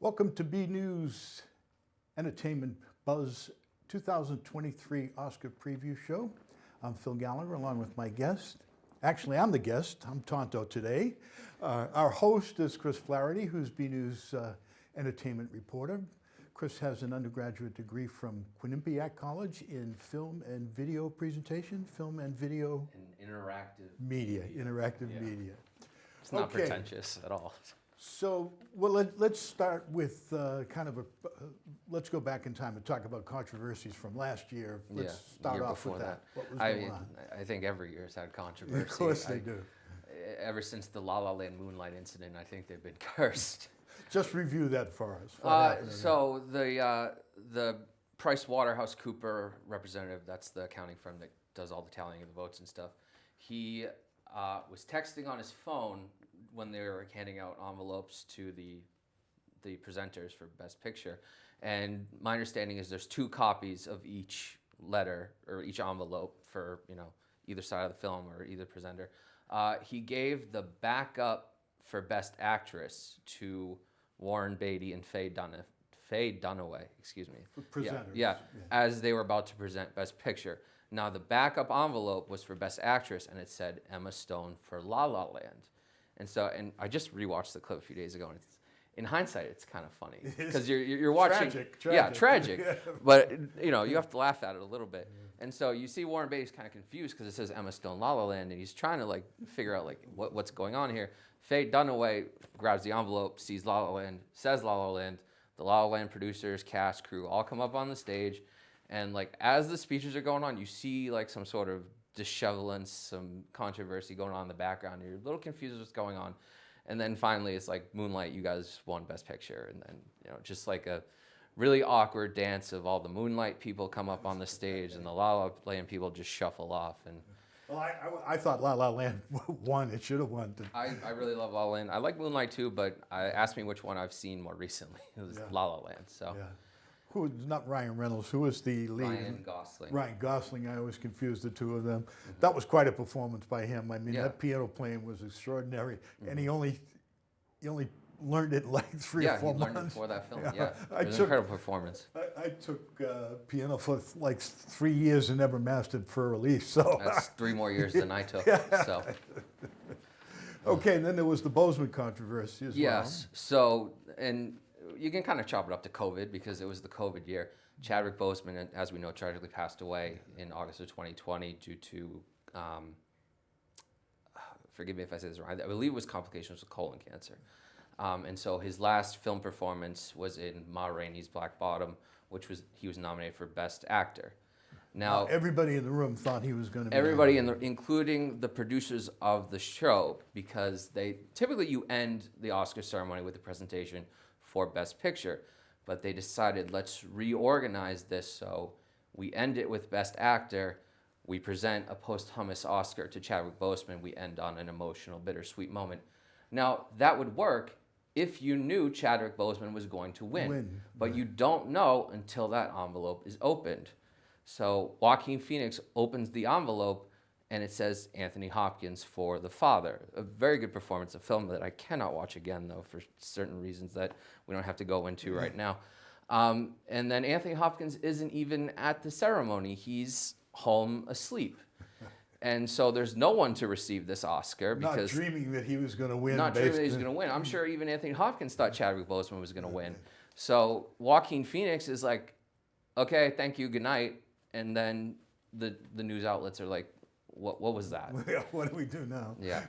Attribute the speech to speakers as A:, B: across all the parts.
A: Welcome to BNEWS Entertainment Buzz 2023 Oscar Preview Show. I'm Phil Gallagher along with my guest. Actually, I'm the guest. I'm Tonto today. Our host is Chris Flaherty, who's BNEWS entertainment reporter. Chris has an undergraduate degree from Quinnipiac College in film and video presentation, film and video
B: and interactive
A: media. Media.
B: It's not pretentious at all.
A: So, well, let's start with let's go back in time and talk about controversies from last year. Let's start off with that. What was going on?
B: I think every year's had controversy.
A: Of course they do.
B: Ever since the La La Land Moonlight incident, I think they've been cursed.
A: Just review that for us.
B: So the PricewaterhouseCoopers representative, that's the accounting firm that does all the tallying of the votes and stuff, he was texting on his phone when they were handing out envelopes to the presenters for Best Picture. And my understanding is there's 2 copies of each letter or each envelope for either side of the film or either presenter. He gave the backup for Best Actress to Warren Beatty and Faye Dunaway, excuse me.
A: Presenters.
B: Yeah, as they were about to present Best Picture. Now the backup envelope was for Best Actress, and it said Emma Stone for La La Land. And I just rewatched the clip a few days ago, and in hindsight, it's kind of funny because you're watching.
A: Tragic.
B: Yeah, tragic. But you have to laugh at it a little bit. And so you see Warren Beatty's kind of confused because it says Emma Stone La La Land, and he's trying to figure out what's going on here. Faye Dunaway grabs the envelope, sees La La Land, says La La Land. The La La Land producers, cast, crew all come up on the stage, and as the speeches are going on, you see some sort of dishevelance, some controversy going on in the background. You're a little confused with what's going on. And then finally it's Moonlight, you guys won Best Picture. And then, just a really awkward dance of all the Moonlight people come up on the stage and the La La Land people just shuffle off. And
A: well, I thought La La Land won. It should have won.
B: I really love La La Land. I like Moonlight too, but ask me which one I've seen more recently. It was La La Land. So. Yeah.
A: Who, not Ryan Reynolds, who was the lead?
B: Ryan Gosling.
A: Ryan Gosling, I always confused the two of them. Mm-hmm. That was quite a performance by him. I mean, that piano playing was extraordinary. Mm-hmm. And he only learned it in 3 or 4 months.
B: Yeah, he learned it for that film. Yeah, it was an incredible performance.
A: I took piano for 3 years and never mastered for release. So
B: that's 3 more years than I took. So.
A: Okay, and then there was the Boseman controversy as well.
B: Yes. So, and you can kind of chop it up to COVID because it was the COVID year. Chadwick Boseman, as we know, tragically passed away in August of 2020 due to, forgive me if I say this wrong, I believe it was complications with colon cancer. And so his last film performance was in Ma Rainey's Black Bottom, he was nominated for Best Actor. Now
A: everybody in the room thought he was going to be
B: everybody including the producers of the show, because typically you end the Oscar ceremony with a presentation for Best Picture, but they decided let's reorganize this so we end it with Best Actor, we present a posthumous Oscar to Chadwick Boseman, we end on an emotional, bittersweet moment. Now that would work if you knew Chadwick Boseman was going to win. But you don't know until that envelope is opened. So Joaquin Phoenix opens the envelope and it says Anthony Hopkins for The Father. A very good performance, a film that I cannot watch again, though, for certain reasons that we don't have to go into right now. And then Anthony Hopkins isn't even at the ceremony. He's home asleep. And so there's no one to receive this Oscar because...
A: Not dreaming that he was going to win.
B: Not dreaming that he was going to win. I'm sure even Anthony Hopkins thought Chadwick Boseman was going to win. So Joaquin Phoenix is like, okay, thank you, good night. And then the news outlets are like, what was that?
A: What do we do now?
B: Yeah.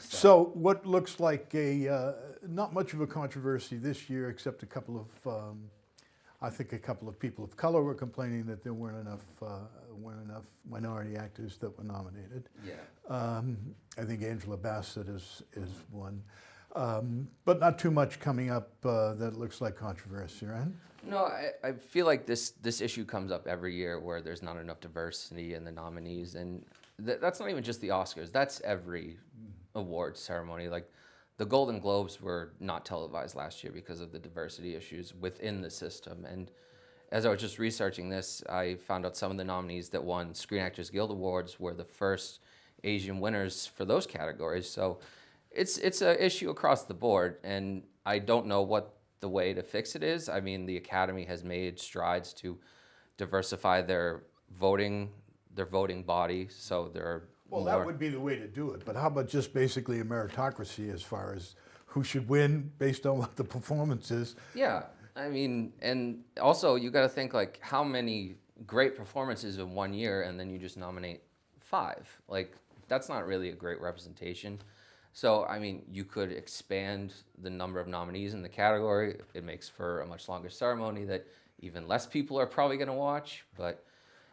A: So what looks like not much of a controversy this year, except a couple of people of color were complaining that there weren't enough minority actors that were nominated.
B: Yeah.
A: I think Angela Bassett is one, but not too much coming up that looks like controversy, right?
B: No, I feel like this issue comes up every year where there's not enough diversity in the nominees, and that's not even just the Oscars. That's every award ceremony. The Golden Globes were not televised last year because of the diversity issues within the system. And as I was just researching this, I found out some of the nominees that won Screen Actors Guild Awards were the first Asian winners for those categories. So it's an issue across the board, and I don't know what the way to fix it is. I mean, the Academy has made strides to diversify their voting body, so there are
A: Well,
B: more.
A: that would be the way to do it, but how about just basically a meritocracy as far as who should win based on what the performance is?
B: Yeah, I mean, and also you got to think like how many great performances in one year, and then you just nominate 5. Like that's not really a great representation. So I mean, you could expand the number of nominees in the category. It makes for a much longer ceremony that even less people are probably going to watch. But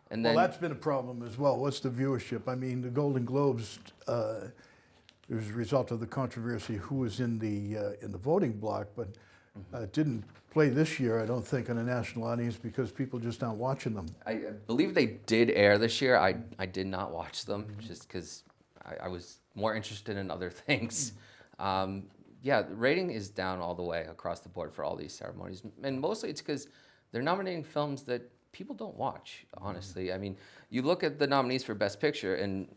B: and
A: Well,
B: then
A: that's been a problem as well. What's the viewership? I mean, the Golden Globes, it was a result of the controversy who was in the voting block, but it didn't play this year, I don't think, on a national audience because people just aren't watching them.
B: I believe they did air this year. I did not watch them just because I was more interested in other things. Yeah, the rating is down all the way across the board for all these ceremonies. And mostly it's because they're nominating films that people don't watch, honestly. I mean, you look at the nominees for Best Picture, and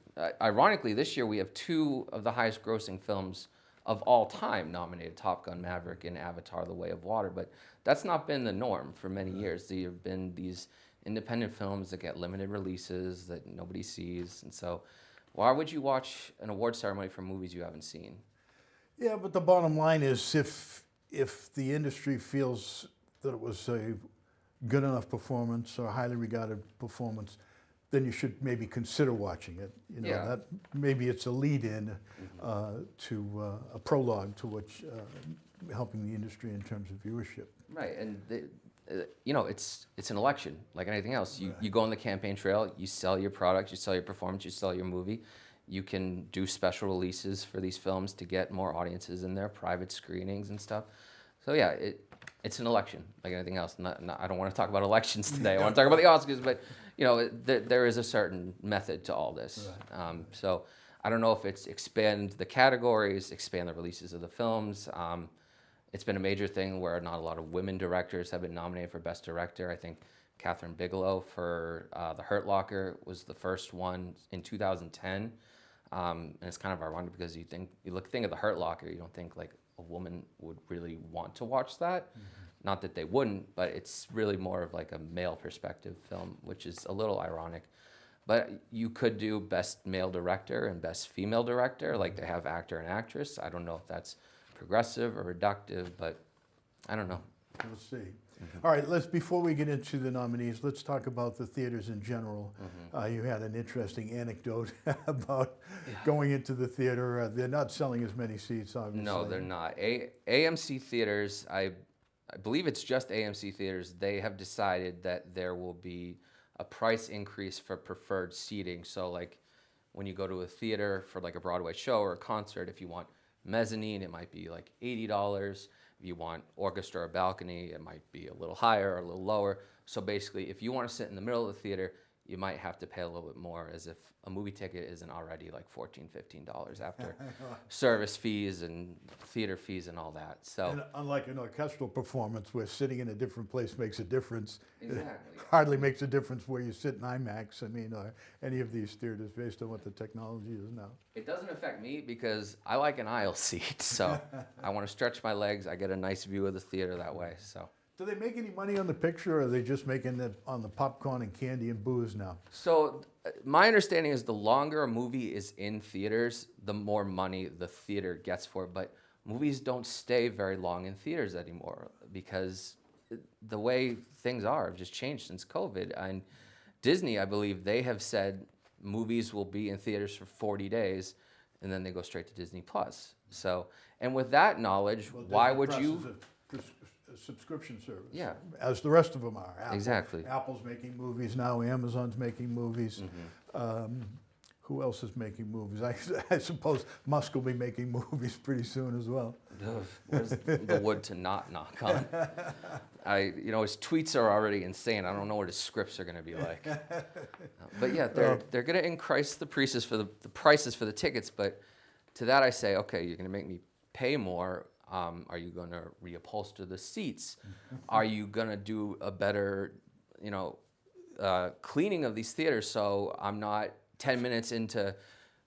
B: ironically, this year we have 2 of the highest grossing films of all time nominated, Top Gun Maverick and Avatar The Way of Water. But that's not been the norm for many years. There have been these independent films that get limited releases that nobody sees. And so why would you watch an award ceremony for movies you haven't seen?
A: Yeah, but the bottom line is if the industry feels that it was a good enough performance or a highly regarded performance, then you should maybe consider watching it. You know,
B: Yeah.
A: that maybe it's a lead-in to a prologue to what's helping the industry in terms of viewership.
B: Right, and you know, it's an election like anything else. You go on the campaign trail, you sell your product, you sell your performance, you sell your movie. You can do special releases for these films to get more audiences in there, private screenings and stuff. So yeah, it's an election like anything else. I don't want to talk about elections today. I want to talk about the Oscars, but you know, there is a certain method to all this.
A: Right.
B: So I don't know if it's expand the categories, expand the releases of the films. It's been a major thing where not a lot of women directors have been nominated for Best Director. I think Catherine Bigelow for The Hurt Locker was the first one in 2010. And it's kind of ironic because you think of The Hurt Locker, you don't think like a woman would really want to watch that. Not that they wouldn't, but it's really more of like a male perspective film, which is a little ironic. But you could do Best Male Director and Best Female Director, like they have actor and actress. I don't know if that's progressive or reductive, but I don't know.
A: We'll see. All right, before we get into the nominees, let's talk about the theaters in general. You had an interesting anecdote about going into the theater. They're not selling as many seats, obviously.
B: No, they're not. AMC theaters, I believe it's just AMC theaters, they have decided that there will be a price increase for preferred seating. So like when you go to a theater for like a Broadway show or a concert, if you want mezzanine, it might be like $80. If you want orchestra or balcony, it might be a little higher or a little lower. So basically, if you want to sit in the middle of the theater, you might have to pay a little bit more, as if a movie ticket isn't already like $14, $15 after service fees and theater fees and all that. So
A: And unlike an orchestral performance where sitting in a different place makes a difference,
B: exactly.
A: it hardly makes a difference where you sit in IMAX, I mean, or any of these theaters based on what the technology is now.
B: It doesn't affect me because I like an aisle seat, so I want to stretch my legs. I get a nice view of the theater that way. So.
A: Do they make any money on the picture, or are they just making it on the popcorn and candy and booze now?
B: So my understanding is the longer a movie is in theaters, the more money the theater gets for it. But movies don't stay very long in theaters anymore because the way things are have just changed since COVID. And Disney, I believe, they have said movies will be in theaters for 40 days, and then they go straight to Disney Plus. So, and with that knowledge,
A: Well,
B: why
A: Disney
B: would
A: Plus
B: you?
A: is a subscription service.
B: Yeah.
A: As the rest of them are.
B: Exactly.
A: Apple's making movies now. Amazon's making movies. Who else is making movies? I suppose Musk will be making movies pretty soon as well.
B: Ugh, where's the wood to not knock on? His tweets are already insane. I don't know what his scripts are going to be like. But yeah, they're going to increase the prices for the prices for the tickets. But to that I say, okay, you're going to make me pay more. Are you going to reupholster the seats? Are you going to do a better, cleaning of these theaters so I'm not 10 minutes into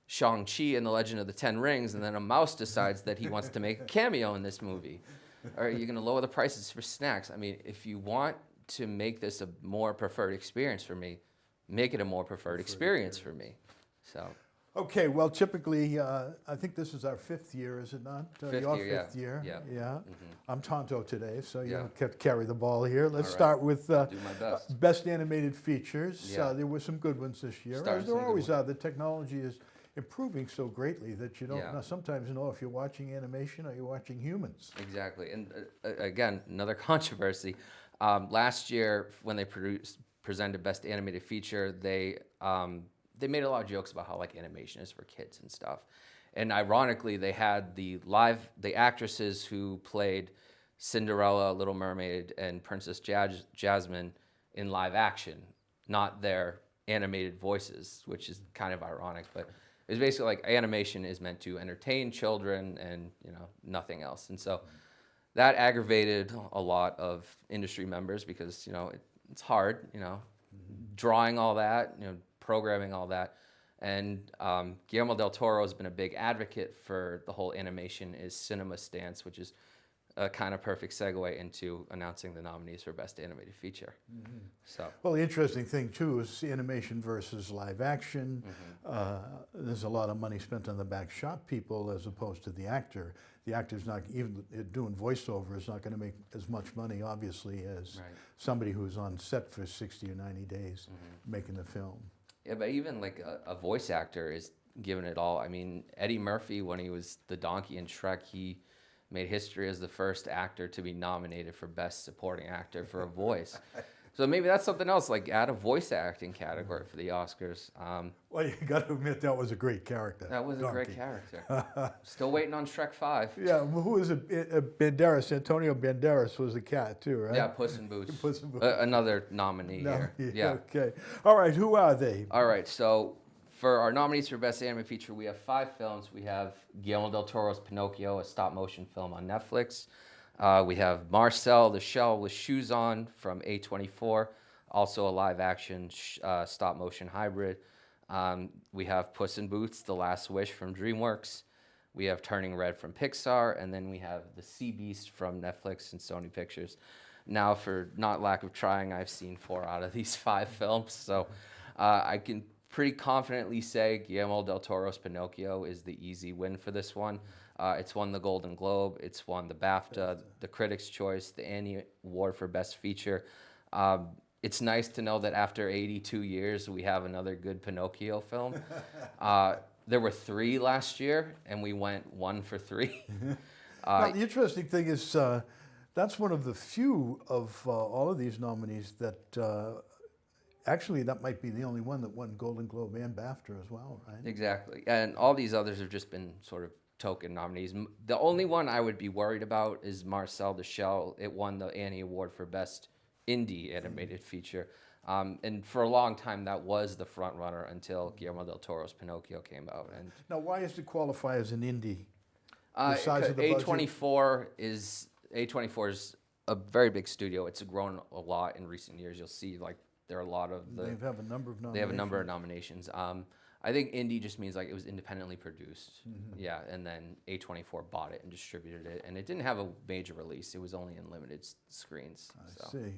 B: Shang-Chi and the Legend of the Ten Rings and then a mouse decides that he wants to make a cameo in this movie? Are you going to lower the prices for snacks? I mean, if you want to make this a more preferred experience for me, make it a more preferred experience for me. So.
A: Okay, well, typically, I think this is our 5th year, is it not?
B: Fifth
A: Your
B: year,
A: 5th year.
B: yeah.
A: Yeah. I'm Tonto today, so
B: Yeah.
A: you carry the ball here. Let's
B: All right.
A: start with
B: I'll do my best.
A: Best Animated Features.
B: Yeah.
A: There were some good ones this year.
B: Started
A: As
B: some
A: there
B: good
A: always
B: ones.
A: are. The technology is improving so greatly that you don't
B: Yeah.
A: sometimes know if you're watching animation or you're watching humans.
B: Exactly. And again, another controversy. Last year, when they presented Best Animated Feature, they made a lot of jokes about how like animation is for kids and stuff. And ironically, they had the actresses who played Cinderella, Little Mermaid, and Princess Jasmine in live action, not their animated voices, which is kind of ironic. But it's basically like animation is meant to entertain children and nothing else. And so that aggravated a lot of industry members because it's hard, drawing all that, programming all that. And Guillermo del Toro has been a big advocate for the whole animation is cinema stance, which is a kind of perfect segue into announcing the nominees for Best Animated Feature. So,
A: Well, the interesting thing too is animation versus live action. There's a lot of money spent on the back shop people as opposed to the actor. The actor's not even doing voiceover is not going to make as much money, obviously, as somebody who's on set for 60 or 90 days making the film.
B: yeah, but even like a voice actor is giving it all. I mean, Eddie Murphy, when he was the donkey in Shrek, he made history as the first actor to be nominated for Best Supporting Actor for a voice. So maybe that's something else, like add a voice acting category for the Oscars.
A: Well, you got to admit that was a great character.
B: That was a
A: Donkey.
B: great character. Still waiting on Shrek 5.
A: Yeah, well, who was it? Banderas, Antonio Banderas was the cat too, right?
B: Yeah, Puss in Boots.
A: Puss in Boots.
B: Another nominee here. Yeah.
A: Okay. All right, who are they?
B: All right, so for our nominees for Best Animated Feature, we have 5 films. We have Guillermo del Toro's Pinocchio, a stop-motion film on Netflix. We have Marcel the Shell with Shoes On from A24, also a live-action stop-motion hybrid. We have Puss in Boots, The Last Wish from DreamWorks. We have Turning Red from Pixar, and then we have The Sea Beast from Netflix and Sony Pictures. Now, for not lack of trying, I've seen 4 out of these 5 films, so I can pretty confidently say Guillermo del Toro's Pinocchio is the easy win for this one. It's won the Golden Globe, it's won the BAFTA, the Critics' Choice, the Annie Award for Best Feature. It's nice to know that after 82 years, we have another good Pinocchio film. There were 3 last year, and we went 1 for 3.
A: Now, the interesting thing is that's one of the few of all of these nominees that actually that might be the only one that won Golden Globe and BAFTA as well, right?
B: Exactly. And all these others have just been sort of token nominees. The only one I would be worried about is Marcel the Shell. It won the Annie Award for Best Indie Animated Feature. And for a long time, that was the front runner until Guillermo del Toro's Pinocchio came out. And
A: Now, why is it qualify as an indie? The size of the budget?
B: A24 is a very big studio. It's grown a lot in recent years. You'll see like there are a lot of
A: They have a number of nominations.
B: They have a number of nominations. I think indie just means like it was independently produced. Yeah, and then A24 bought it and distributed it, and it didn't have a major release. It was only in limited screens.
A: I see.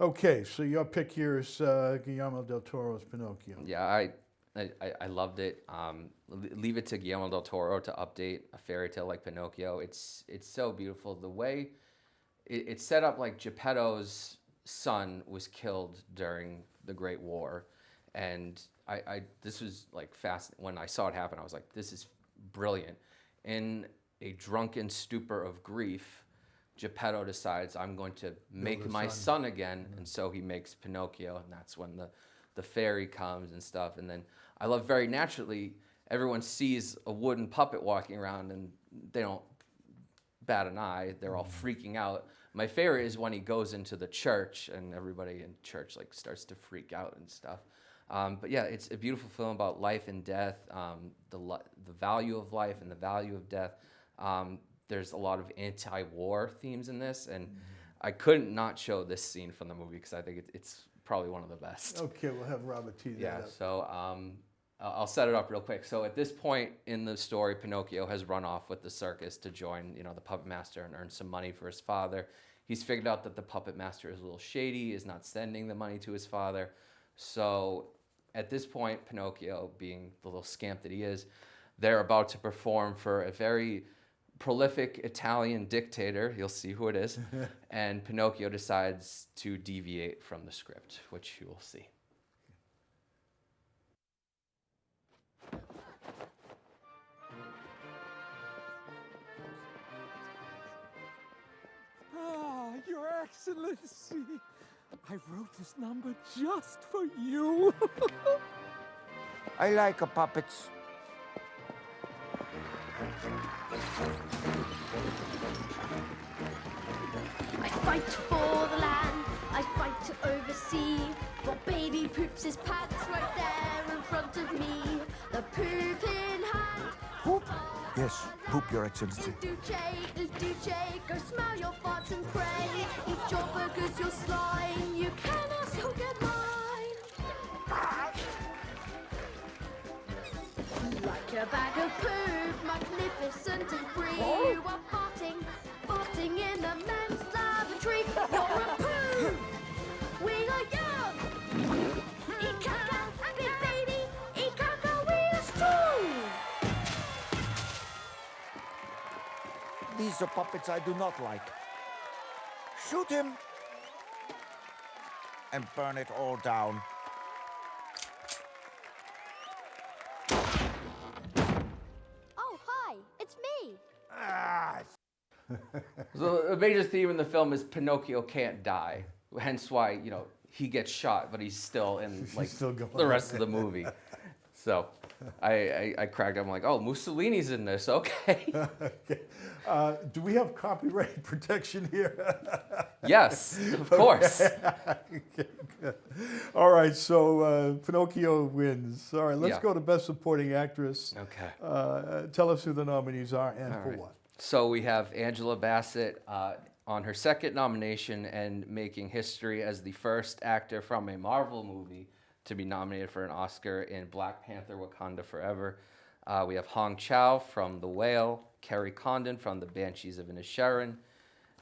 A: Okay, so your pick here is Guillermo del Toro's Pinocchio.
B: Yeah, I loved it. Leave it to Guillermo del Toro to update a fairy tale like Pinocchio. It's so beautiful. The way it's set up, like Geppetto's son was killed during the Great War, and this was like fascinating. When I saw it happen, I was like, this is brilliant. In a drunken stupor of grief, Geppetto decides, I'm going to make my son again, and so he makes Pinocchio, and that's when the fairy comes and stuff. And then I love very naturally, everyone sees a wooden puppet walking around, and they don't bat an eye. They're all freaking out. My favorite is when he goes into the church, and everybody in church like starts to freak out and stuff. But yeah, it's a beautiful film about life and death, the value of life and the value of death. There's a lot of anti-war themes in this, and I couldn't not show this scene from the movie because I think it's probably one of the best.
A: Okay, we'll have Robert tee that up.
B: So I'll set it up real quick. So at this point in the story, Pinocchio has run off with the circus to join, the puppet master and earn some money for his father. He's figured out that the puppet master is a little shady, is not sending the money to his father. So at this point, Pinocchio, being the little scamp that he is, they're about to perform for a very prolific Italian dictator. You'll see who it is. And Pinocchio decides to deviate from the script, which you will see.
C: Ah, Your Excellency, I wrote this number just for you.
D: I like puppets.
E: I fight for the land, I fight to oversee. For baby poops his pants right there in front of me. The poop in hand.
D: Poop? Yes, poop, Your Excellency.
E: Il duce, go smell your farts and pray. Eat your burgers, your slime. You cannot still get mine. Like a bag of poop, magnificent and free. You are farting in the men's lavatory. You're a poo. We are young. Eat caca, big baby. Eat caca, we are strong.
D: These are puppets I do not like. Shoot him! And burn it all down.
E: Oh, hi, it's me.
D: Ah,
B: So the major theme in the film is Pinocchio can't die, hence why he gets shot, but he's still in
A: still going
B: the rest of the movie. So I cracked up. I'm like, oh, Mussolini's in this. Okay.
A: Okay. Do we have copyright protection here?
B: Yes, of course.
A: Okay, good. All right, so Pinocchio wins. All right, let's
B: Yeah.
A: go to Best Supporting Actress.
B: Okay.
A: Tell us who the nominees are and
B: All
A: for
B: right.
A: what.
B: So we have Angela Bassett on her second nomination and making history as the first actor from a Marvel movie to be nominated for an Oscar in Black Panther: Wakanda Forever. We have Hong Chow from The Whale, Kerry Condon from The Banshees of Inisherin,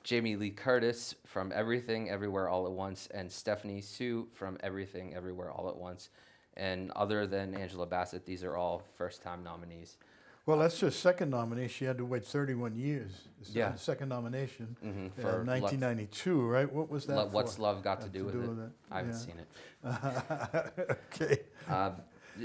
B: Jamie Lee Curtis from Everything Everywhere All at Once, and Stephanie Hsu from Everything Everywhere All at Once. And other than Angela Bassett, these are all first-time nominees.
A: Well, that's her second nomination. She had to wait 31 years.
B: Yeah.
A: The second nomination
B: for
A: 1992, right? What was that
B: What's
A: for?
B: Love Got to Do with it?
A: it?
B: I haven't
A: Yeah.
B: seen it.
A: Okay.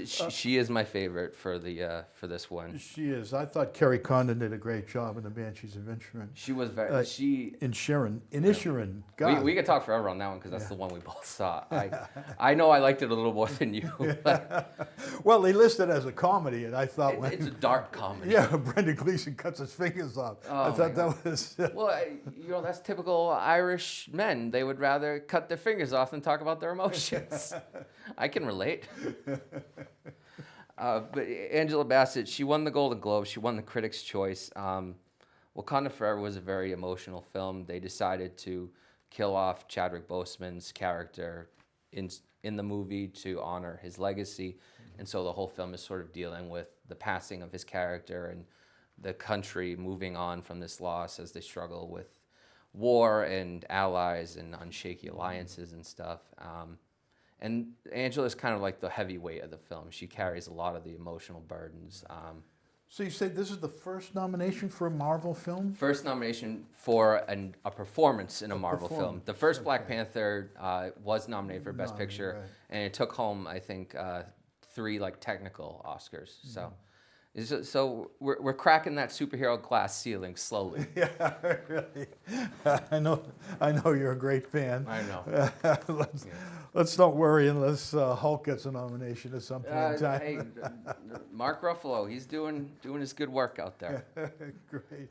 B: She is my favorite for this one.
A: She is. I thought Kerry Condon did a great job in The Banshees of Inisherin.
B: She was very
A: Inisherin. God.
B: we could talk forever on that one because that's the one we both saw. I know I liked it a little more than you. But
A: Well, they listed it as a comedy, and I thought,
B: it's a dark comedy.
A: yeah, Brendan Gleeson cuts his fingers off. I
B: Oh,
A: thought
B: my
A: that was.
B: Well, that's typical Irish men. They would rather cut their fingers off than talk about their emotions. I can relate. But Angela Bassett, she won the Golden Globe. She won the Critics' Choice. Wakanda Forever was a very emotional film. They decided to kill off Chadwick Boseman's character in the movie to honor his legacy. And so the whole film is sort of dealing with the passing of his character and the country moving on from this loss as they struggle with war and allies and unshaky alliances and stuff. And Angela's kind of like the heavyweight of the film. She carries a lot of the emotional burdens.
A: So you say this is the first nomination for a Marvel film?
B: First nomination for a performance in a Marvel film.
A: performance,
B: The first Black Panther was nominated for Best Picture,
A: right.
B: and it took home, I think, 3 technical Oscars. So we're cracking that superhero glass ceiling slowly.
A: Yeah, really. I know you're a great fan.
B: I know.
A: Let's don't worry unless Hulk gets a nomination at some point in time.
B: Hey, Mark Ruffalo, he's doing his good work out there.
A: Great.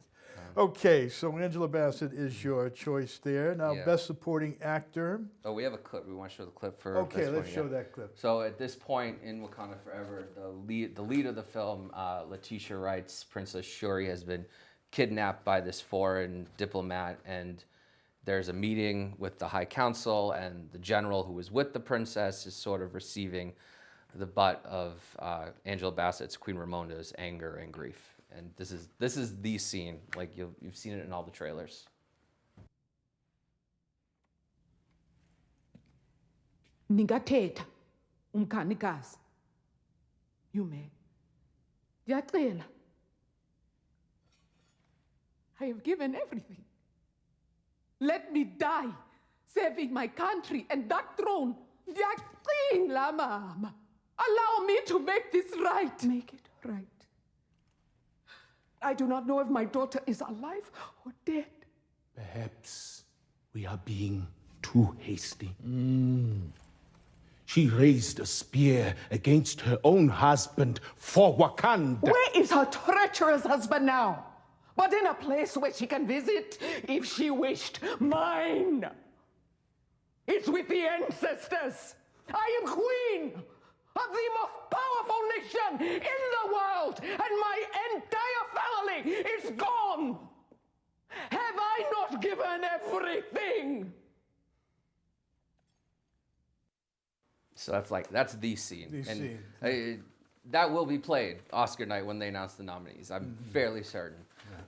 A: Okay, so Angela Bassett is your choice there. Now,
B: Yeah.
A: Best Supporting Actor.
B: Oh, we have a clip. We want to show the clip for.
A: Okay,
B: this
A: let's
B: one,
A: show
B: yeah.
A: that clip.
B: So at this point in Wakanda Forever, the lead of the film, Letitia Wright's Princess Shuri, has been kidnapped by this foreign diplomat, and there's a meeting with the High Council, and the general who was with the princess is sort of receiving the butt of Angela Bassett's Queen Ramonda's anger and grief. And this is the scene. Like you've seen it in all the trailers.
F: Ningathetha umkhanikazi. You may. Ndiyacela. I have given everything. Let me die serving my country and that throne. Ndiyacela, Mama. Allow me to make this right. Make it right. I do not know if my daughter is alive or dead.
D: Perhaps we are being too hasty. She raised a spear against her own husband for Wakanda.
F: Where is her treacherous husband now? But in a place where she can visit if she wished. Mine. It's with the ancestors. I am queen of the most powerful nation in the world, and my entire family is gone. Have I not given everything?
B: So that's the scene.
A: The scene.
B: That will be played Oscar night when they announce the nominees. I'm fairly certain.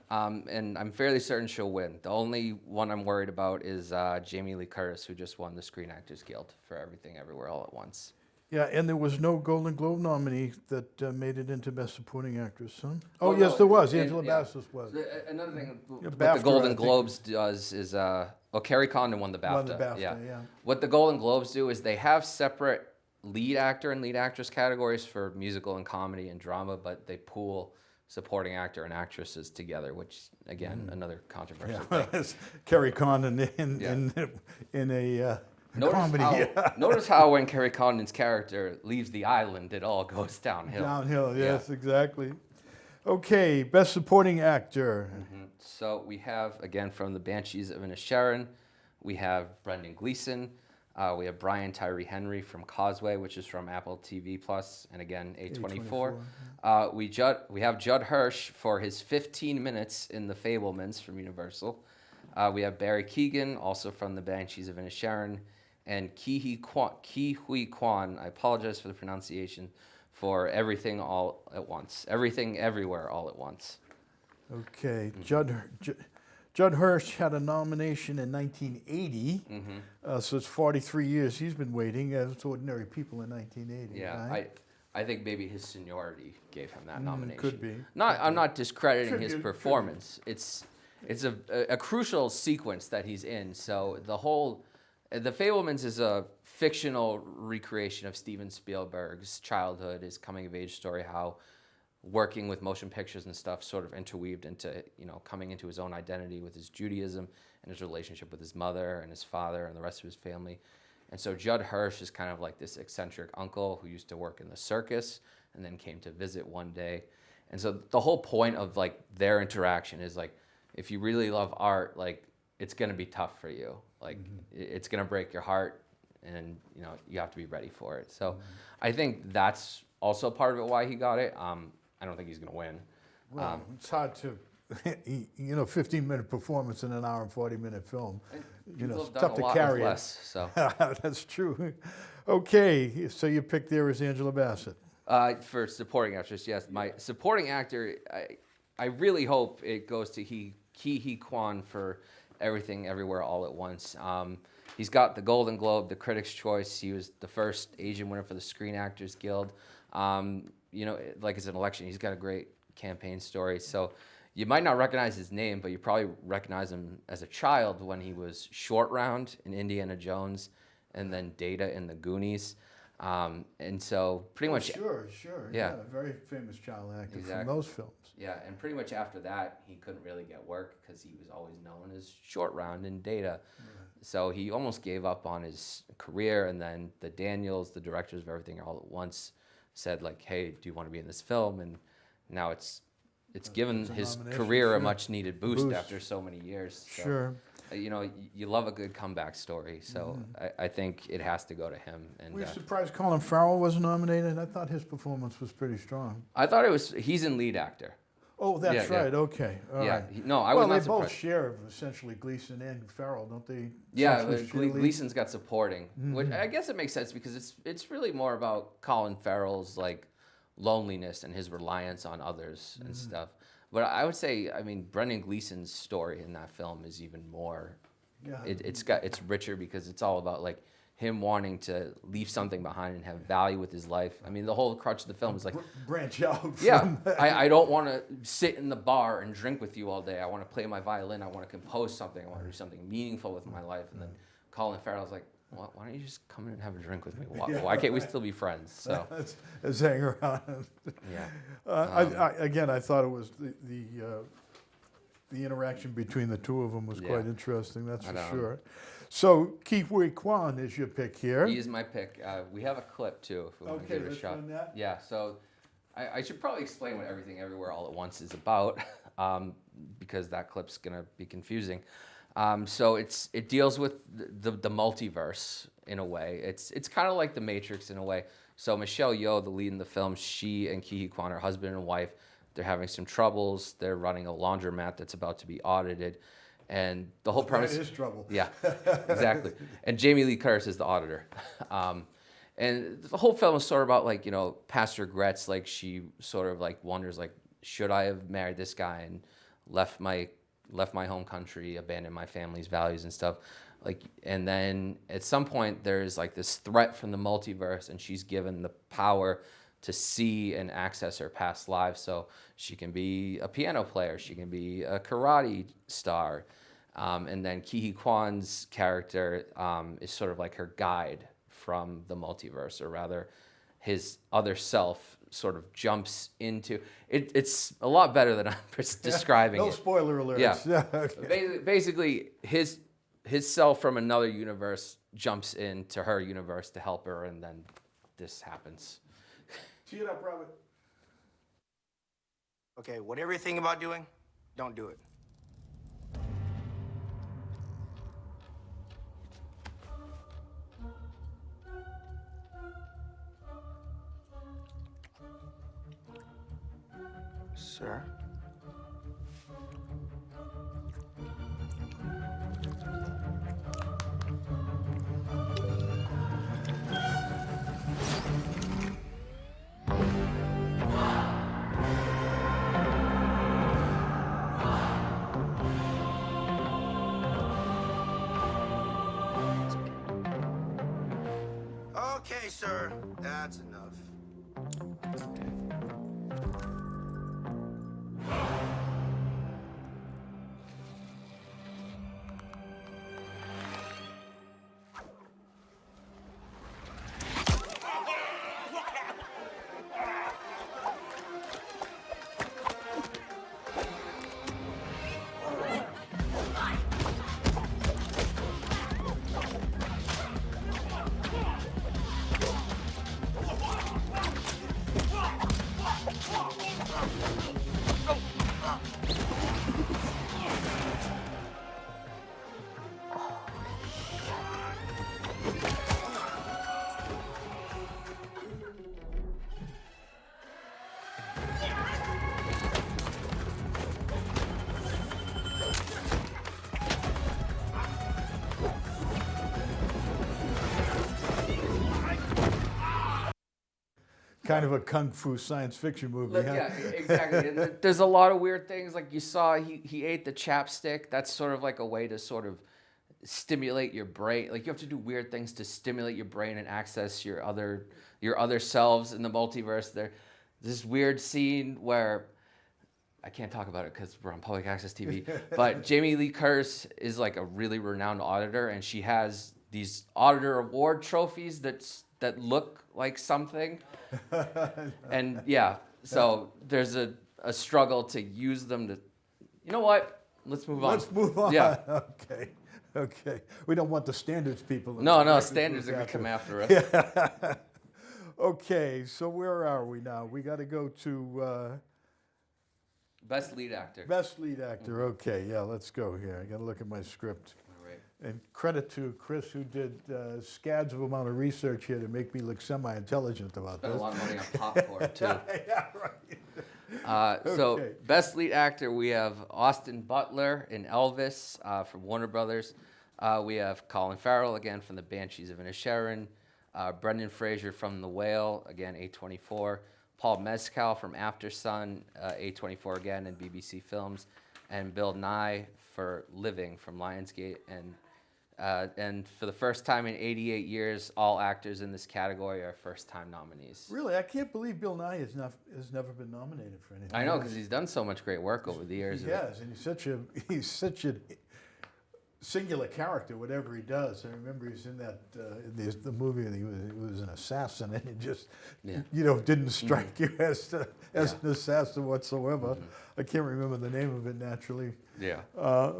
B: And I'm fairly certain she'll win. The only one I'm worried about is Jamie Lee Curtis, who just won the Screen Actors Guild for Everything Everywhere All at Once.
A: Yeah, and there was no Golden Globe nominee that made it into Best Supporting Actress, huh? Oh,
B: Well,
A: yes,
B: no,
A: there was.
B: and-
A: Angela
B: yeah.
A: Bassett was.
B: Another thing, what
A: BAFTA,
B: the Golden
A: I think.
B: Globes does is, Carrie Condon won the BAFTA.
A: Won the BAFTA, yeah.
B: What the Golden Globes do is they have separate lead actor and lead actress categories for musical and comedy and drama, but they pool supporting actor and actresses together, which again, another controversial thing.
A: Yeah, Carrie Condon in a comedy.
B: Notice how when Carrie Condon's character leaves the island, it all goes downhill.
A: Downhill, yes, exactly. Okay, Best Supporting Actor.
B: So we have, again, from the Banshees of Inisherin, we have Brendan Gleeson. We have Brian Tyree Henry from Causeway, which is from Apple TV Plus, and again, A24. We have Judd Hirsch for his 15 minutes in The Fabelmans from Universal. We have Barry Keoghan, also from the Banshees of Inisherin, and Ki Hui Kwan, I apologize for the pronunciation, for Everything All at Once. Everything Everywhere All at Once.
A: Okay, Judd Hirsch had a nomination in 1980, so it's 43 years he's been waiting as Ordinary People in 1980.
B: Yeah,
A: right?
B: I think maybe his seniority gave him that nomination.
A: Could be.
B: I'm not discrediting
A: Could
B: his
A: be, could be.
B: performance. It's a crucial sequence that he's in. So The Fabelmans is a fictional recreation of Steven Spielberg's childhood, his coming of age story, how working with motion pictures and stuff sort of interweaved into, coming into his own identity with his Judaism and his relationship with his mother and his father and the rest of his family. And so Judd Hirsch is kind of like this eccentric uncle who used to work in the circus and then came to visit one day. And so the whole point of like their interaction is like, if you really love art, like it's going to be tough for you. Like it's going to break your heart and you have to be ready for it. So I think that's also part of it why he got it. I don't think he's going to win.
A: Well, it's hard to, 15-minute performance in an hour and 40-minute film.
B: People
A: It's
B: have done
A: tough
B: a
A: to
B: lot
A: carry
B: with
A: it.
B: less, so.
A: That's true. Okay, so your pick there is Angela Bassett.
B: For supporting actress, yes. My supporting actor, I really hope it goes to Ki Hui Kwan for Everything Everywhere All at Once. He's got the Golden Globe, the Critics' Choice. He was the first Asian winner for the Screen Actors Guild. Like it's an election, he's got a great campaign story. So you might not recognize his name, but you probably recognize him as a child when he was Short Round in Indiana Jones and then Data in the Goonies. And so pretty much...
A: Sure.
B: Yeah.
A: Very famous child actor
B: Exactly.
A: from those films.
B: Yeah, and pretty much after that, he couldn't really get work because he was always known as Short Round in Data. So he almost gave up on his career, and then the Daniels, the directors of Everything All at Once, said like, "Hey, do you want to be in this film?" And now it's given
A: It's a
B: his
A: nomination,
B: career
A: sure.
B: a much needed boost
A: Boost.
B: after so many years. So,
A: Sure.
B: you love a good comeback story, so I think it has to go to him. And
A: Were you surprised Colin Farrell wasn't nominated? I thought his performance was pretty strong.
B: I thought he's in lead actor.
A: Oh, that's
B: Yeah, yeah.
A: right. Okay. All
B: Yeah,
A: right.
B: no, I
A: well,
B: was not
A: they both
B: surprised.
A: share essentially Gleason and Farrell, don't they?
B: Yeah,
A: essentially share leads?
B: Gleason's got supporting, which I guess it makes sense because it's really more about Colin Farrell's like loneliness and his reliance on others and stuff. But I would say, I mean, Brendan Gleason's story in that film is even more.
A: Yeah.
B: It's richer because it's all about like him wanting to leave something behind and have value with his life. I mean, the whole crutch of the film is like,
A: Branch out.
B: yeah,
A: From
B: I don't want to sit in the bar and drink with you all day. I want to play my violin. I want to compose something. I want to do something meaningful with my life. And then Colin Farrell's like, well, why don't you just come in and have a drink with me? Why can't we still be friends? So
A: Let's hang around.
B: yeah,
A: Again, I thought it was the interaction between the two of them was
B: Yeah.
A: quite interesting. That's
B: I
A: for
B: know.
A: sure. So Ke Huy Quan is your pick here.
B: he is my pick. We have a clip too if we want to
A: Okay,
B: give it a
A: let's
B: shot.
A: run that.
B: Yeah, so I should probably explain what Everything Everywhere All at Once is about because that clip's gonna be confusing. So it deals with the multiverse in a way. It's kind of like The Matrix in a way. So Michelle Yeoh, the lead in the film, she and Ke Huy Quan are husband and wife. They're having some troubles. They're running a laundromat that's about to be audited, and the whole premise
A: That is trouble.
B: Yeah, exactly. And Jamie Lee Curtis is the auditor. And the whole film is sort of about like, past regrets. Like she sort of like wonders like, should I have married this guy and left my home country, abandoned my family's values and stuff. Like, and then at some point there's like this threat from the multiverse and she's given the power to see and access her past lives. So she can be a piano player, she can be a karate star. And then Ke Huy Quan's character is sort of like her guide from the multiverse, or rather his other self sort of jumps into it. It's a lot better than I'm describing
A: No
B: it.
A: spoiler alerts.
B: Yeah.
A: Okay.
B: Basically, his self from another universe jumps into her universe to help her, and then this happens.
A: Tee it up, Robert.
G: Okay, whatever you're thinking about doing, don't do it. Sir? Okay, sir, that's enough.
A: Kind of a kung fu science fiction movie, huh?
B: Yeah, exactly. And there's a lot of weird things. Like you saw, he ate the chapstick. That's sort of like a way to sort of stimulate your brain. Like you have to do weird things to stimulate your brain and access your other selves in the multiverse. There's this weird scene where I can't talk about it because we're on public access TV. But Jamie Lee Curtis is like a really renowned auditor, and she has these auditor award trophies that look like something. And yeah, so there's a struggle to use them to, you know what? Let's move on.
A: Let's move on.
B: Yeah.
A: Okay. We don't want the standards people.
B: No, standards are going to come after us.
A: Okay, so where are we now? We got to go to
B: Best lead actor.
A: best lead actor. Okay, yeah, let's go here. I got to look at my script.
B: All right.
A: And credit to Chris, who did scads of amount of research here to make me look semi-intelligent about
B: Spent a
A: this.
B: lot of money on popcorn, too.
A: Yeah, right.
B: So,
A: Okay.
B: best lead actor, we have Austin Butler in Elvis from Warner Brothers. We have Colin Farrell, again, from The Banshees of Inisherin. Brendan Fraser from The Whale, again, A24. Paul Mescal from After Sun, A24 again, and BBC Films. And Bill Nye for Living from Lionsgate. And for the first time in 88 years, all actors in this category are first-time nominees.
A: Really, I can't believe Bill Nye has never been nominated for anything.
B: I know, because he's done so much great work over the years.
A: He has, and he's such a singular character, whatever he does. I remember he was in that the movie, and he was an assassin, and it just didn't strike you as an assassin whatsoever. I can't remember the name of it naturally.
B: Yeah.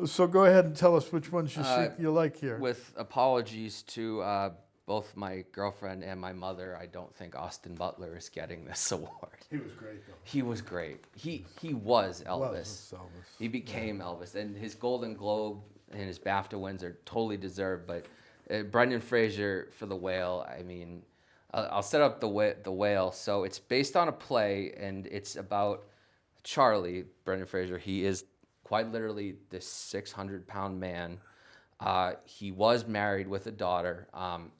A: So go ahead and tell us which ones you like here.
B: With apologies to both my girlfriend and my mother, I don't think Austin Butler is getting this award.
A: He was great, though.
B: He was great. He was Elvis.
A: Was Elvis.
B: He became Elvis, and his Golden Globe and his BAFTA wins are totally deserved. But Brendan Fraser for The Whale, I mean, I'll set up the Whale. So it's based on a play, and it's about Charlie, Brendan Fraser. He is quite literally this 600-pound man. He was married with a daughter.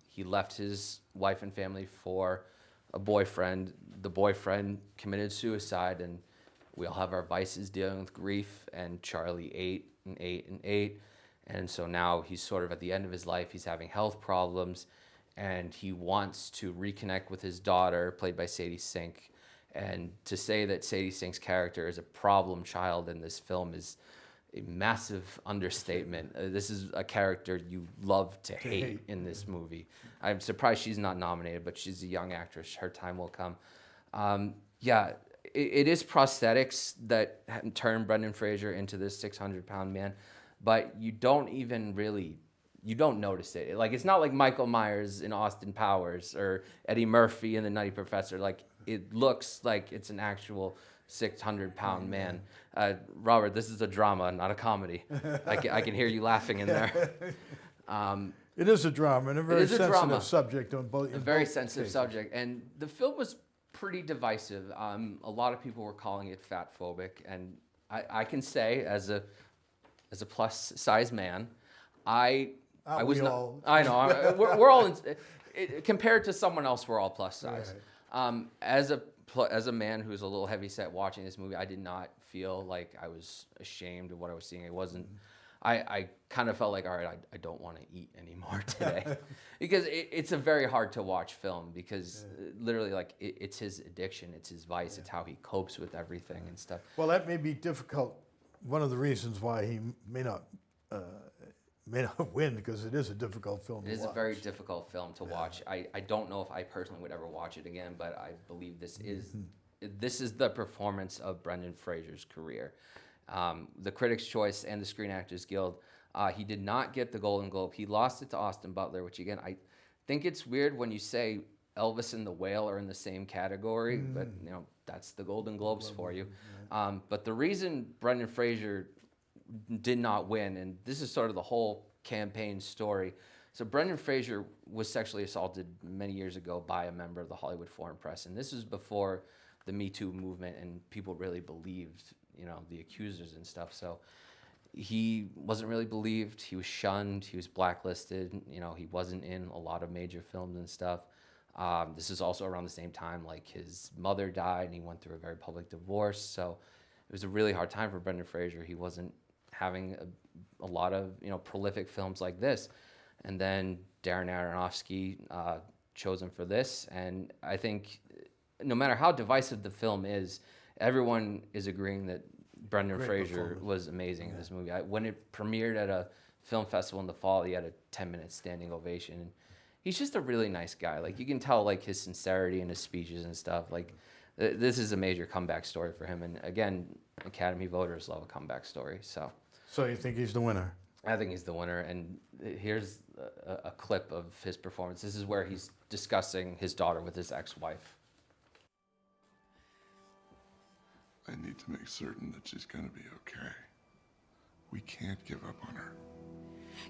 B: He left his wife and family for a boyfriend. The boyfriend committed suicide, and we all have our vices dealing with grief. And Charlie ate and ate and ate. And so now he's sort of at the end of his life. He's having health problems, and he wants to reconnect with his daughter, played by Sadie Sink. And to say that Sadie Sink's character is a problem child in this film is a massive understatement. This is a character you love to hate in this movie. I'm surprised she's not nominated, but she's a young actress. Her time will come. It is prosthetics that turn Brendan Fraser into this 600-pound man, but you don't notice it. Like, it's not like Michael Myers in Austin Powers or Eddie Murphy in The Nutty Professor. Like, it looks like it's an actual 600-pound man. Robert, this is a drama, not a comedy. I can hear you laughing in there.
A: It is a drama and a very sensitive
B: drama.
A: subject on both.
B: A very sensitive subject, and the film was pretty divisive. A lot of people were calling it fat-phobic, and I can say, as a plus-size man, I was not.
A: All?
B: I know we're all compared to someone else, we're all plus size.
A: Right.
B: As a man who's a little heavy-set watching this movie, I did not feel like I was ashamed of what I was seeing. It wasn't. I kind of felt like, all right, I don't want to eat anymore today, because it's a very hard to watch film, because literally, like, it's his addiction, it's his vice, it's how he copes with everything and stuff.
A: Well, that may be difficult. One of the reasons why he may not win, because it is a difficult film to watch.
B: It is a very difficult film to watch. I don't know if I personally would ever watch it again, but I believe this is the performance of Brendan Fraser's career. The Critics' Choice and the Screen Actors Guild, he did not get the Golden Globe. He lost it to Austin Butler, which, again, I think it's weird when you say Elvis and The Whale are in the same category, but that's the Golden Globes for you. But the reason Brendan Fraser did not win, and this is sort of the whole campaign story. So Brendan Fraser was sexually assaulted many years ago by a member of the Hollywood Foreign Press, and this was before the Me Too movement, and people really believed, the accusers and stuff. So he wasn't really believed. He was shunned. He was blacklisted. He wasn't in a lot of major films and stuff. This is also around the same time, like, his mother died, and he went through a very public divorce. So it was a really hard time for Brendan Fraser. He wasn't having a lot of prolific films like this, and then Darren Aronofsky chose him for this. And I think no matter how divisive the film is, everyone is agreeing that Brendan Fraser was amazing in this movie. When it premiered at a film festival in the fall, he had a 10-minute standing ovation. And he's just a really nice guy. Like, you can tell, like, his sincerity in his speeches and stuff. Like, this is a major comeback story for him. And again, Academy voters love a comeback story. So
A: you think he's the winner?
B: I think he's the winner. And here's a clip of his performance. This is where he's discussing his daughter with his ex-wife.
H: I need to make certain that she's gonna be okay. We can't give up on her.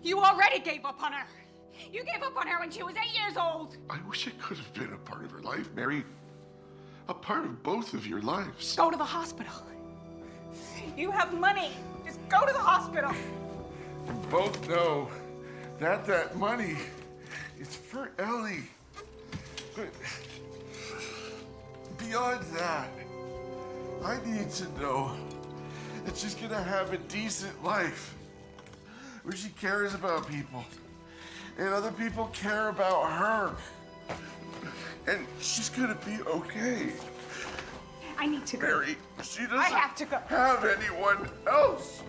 I: You already gave up on her. You gave up on her when she was 8 years old.
H: I wish I could have been a part of her life, Mary. a part of both of your lives.
I: Go to the hospital. You have money. Just go to the hospital.
H: You both know that money is for Ellie. But beyond that, I need to know that she's gonna have a decent life where she cares about people and other people care about her. And she's gonna be okay.
I: I need to go.
H: Mary, she doesn't
I: I have to go.
H: have anyone else.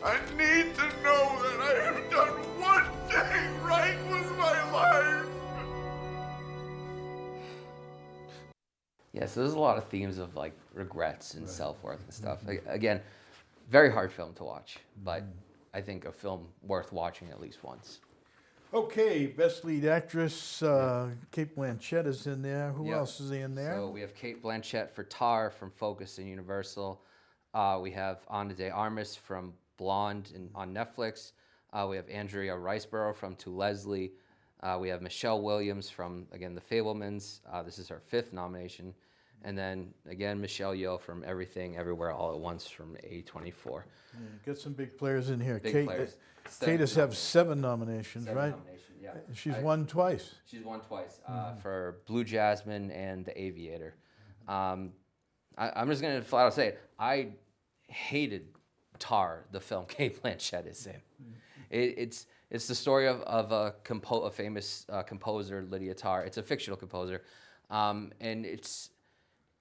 H: I need to know that I have done one thing right with my life.
B: Yeah, so there's a lot of themes of like regrets and self-worth and stuff. Again, very hard film to watch, but I think a film worth watching at least once.
A: Okay, best lead actress, Kate Blanchett is in there. Who
B: Yep.
A: else is in there?
B: So we have Kate Blanchett for Tar from Focus and Universal. We have Ana de Armas from Blonde on Netflix. We have Andrea Riseborough from To Leslie. We have Michelle Williams from, again, The Fabelmans. This is her 5th nomination. And then, again, Michelle Yeoh from Everything, Everywhere, All at Once from A24.
A: Yeah, got some big players in here.
B: Big players.
A: Kate has have 7 nominations,
B: 7
A: right?
B: nominations, yeah.
A: She's won twice.
B: She's won twice for Blue Jasmine and The Aviator. I'm just going to flat out say it. I hated Tar, the film Kate Blanchett is in. It's the story of a famous composer, Lydia Tarr. It's a fictional composer. And it's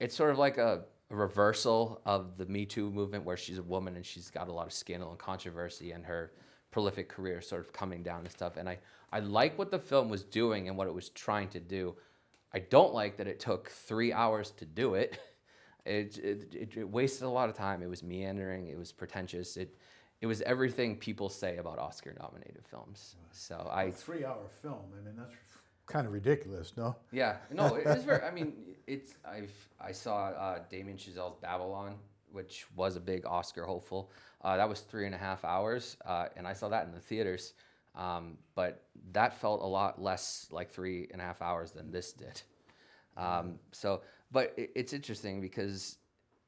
B: sort of like a reversal of the Me Too movement, where she's a woman and she's got a lot of scandal and controversy, and her prolific career sort of coming down and stuff. And I like what the film was doing and what it was trying to do. I don't like that it took 3 hours to do it. It wasted a lot of time. It was meandering. It was pretentious. It was everything people say about Oscar-nominated films. So
A: A 3-hour film. I mean, that's kind of ridiculous, no?
B: Yeah, no, it is very. I mean, I saw Damien Chazelle's Babylon, which was a big Oscar hopeful. That was 3.5 hours, and I saw that in the theaters. But that felt a lot less like 3.5 hours than this did. But it's interesting because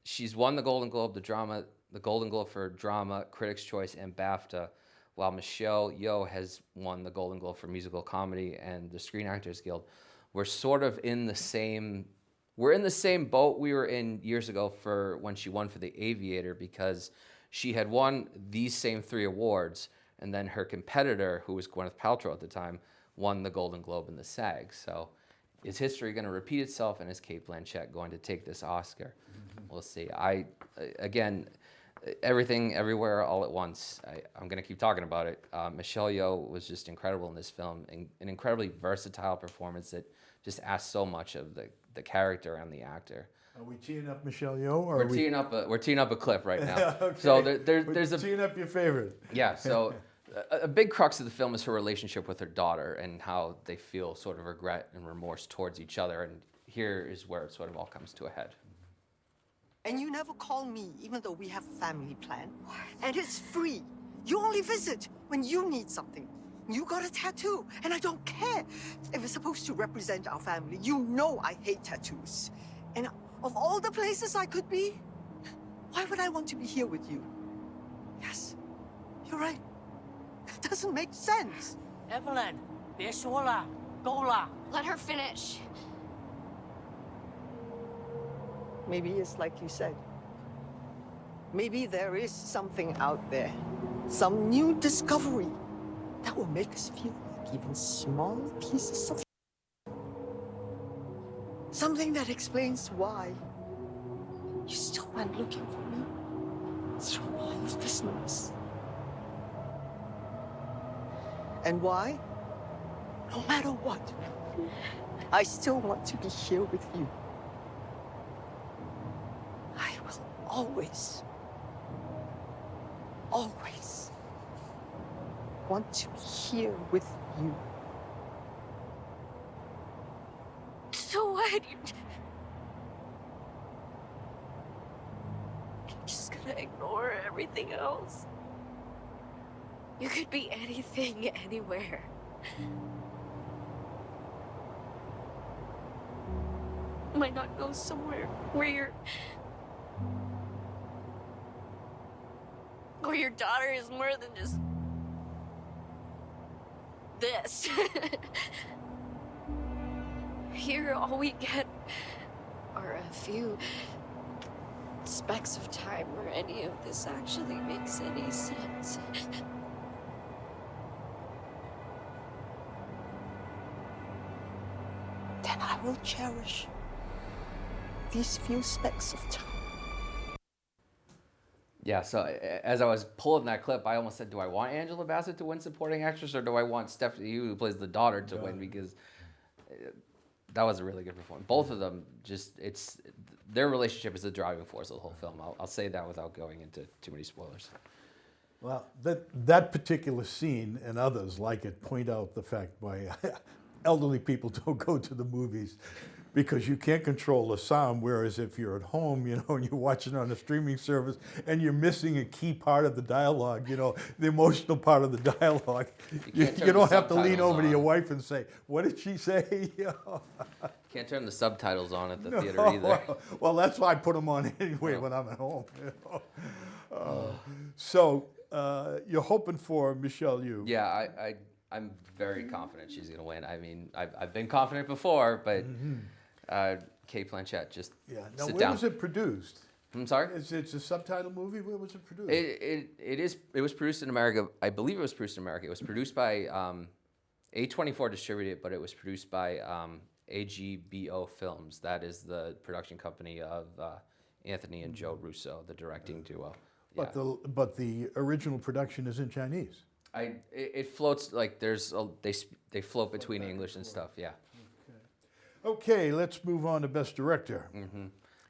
B: she's won the Golden Globe, the Golden Globe for drama, Critics' Choice, and BAFTA, while Michelle Yeoh has won the Golden Globe for musical comedy and the Screen Actors Guild. We're sort of in the same boat we were in years ago for when she won for The Aviator, because she had won these same 3 awards, and then her competitor, who was Gwyneth Paltrow at the time, won the Golden Globe and the SAG. So is history going to repeat itself, and is Kate Blanchett going to take this Oscar? We'll see. Again, Everything, Everywhere, All at Once. I'm going to keep talking about it. Michelle Yeoh was just incredible in this film, an incredibly versatile performance that just asked so much of the character and the actor.
A: Are we teeing up Michelle Yeoh? Or
B: We're teeing up a clip right now.
A: Okay.
B: So there's
A: We're teeing up your favorite.
B: Yeah. So a big crux of the film is her relationship with her daughter and how they feel sort of regret and remorse towards each other. And here is where it sort of all comes to a head.
J: And you never call me, even though we have a family plan. And it's free. You only visit when you need something. You got a tattoo, and I don't care. If it's supposed to represent our family, you know I hate tattoos. And of all the places I could be, why would I want to be here with you? Yes, you're right. It doesn't make sense.
K: Evelyn, 别说了，够了。
E: Let her finish.
J: Maybe it's like you said. Maybe there is something out there, some new discovery that will make us feel like even smaller pieces of something that explains why you still went looking for me through all of this noise. And why? No matter what, I still want to be here with you. I will always want to be here with you.
E: So what? You're just gonna ignore everything else? You could be anything, anywhere. might not go somewhere where your daughter is more than just this. Here, all we get are a few specks of time where any of this actually makes any sense.
J: Then I will cherish these few specks of time.
B: Yeah, so as I was pulling that clip, I almost said, do I want Angela Bassett to win supporting actress, or do I want Stephanie Yu, who plays the daughter, to win? Because that was a really good performance. Both of them, their relationship is the driving force of the whole film. I'll say that without going into too many spoilers.
A: Well, that particular scene and others like it point out the fact why elderly people don't go to the movies, because you can't control the sound, whereas if you're at home, and you're watching on a streaming service and you're missing a key part of the dialogue, the emotional part of the dialogue, you don't have to lean over to your wife and say, what did she say?
B: Can't turn the subtitles on at the theater either.
A: Well, that's why I put them on anyway when I'm at home. So you're hoping for Michelle Yeoh.
B: Yeah, I'm very confident she's going to win. I mean, I've been confident before, but Kate Blanchett, just sit down.
A: Where was it produced?
B: I'm sorry?
A: It's a subtitle movie? Where was it produced?
B: It was produced in America. I believe it was produced in America. It was produced by A24 distributed, but it was produced by AGBO Films. That is the production company of Anthony and Joe Russo, the directing duo.
A: But the original production is in Chinese.
B: It floats like they float between English and stuff. Yeah.
A: Okay, let's move on to Best Director.
B: Mm-hmm.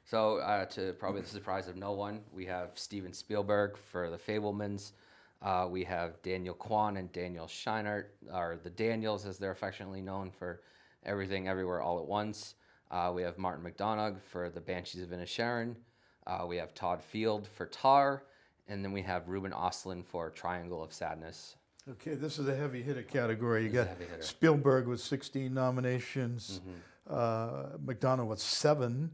B: So to probably the surprise of no one, we have Steven Spielberg for The Fabelmans. We have Daniel Kwan and Daniel Scheinert, or the Daniels as they're affectionately known, for Everything Everywhere All at Once. We have Martin McDonagh for The Banshees of Inisherin. We have Todd Field for Tar. And then we have Ruben Östlund for Triangle of Sadness.
A: Okay, this is a heavy hitter category. You got Spielberg with 16 nominations, McDonagh with 7,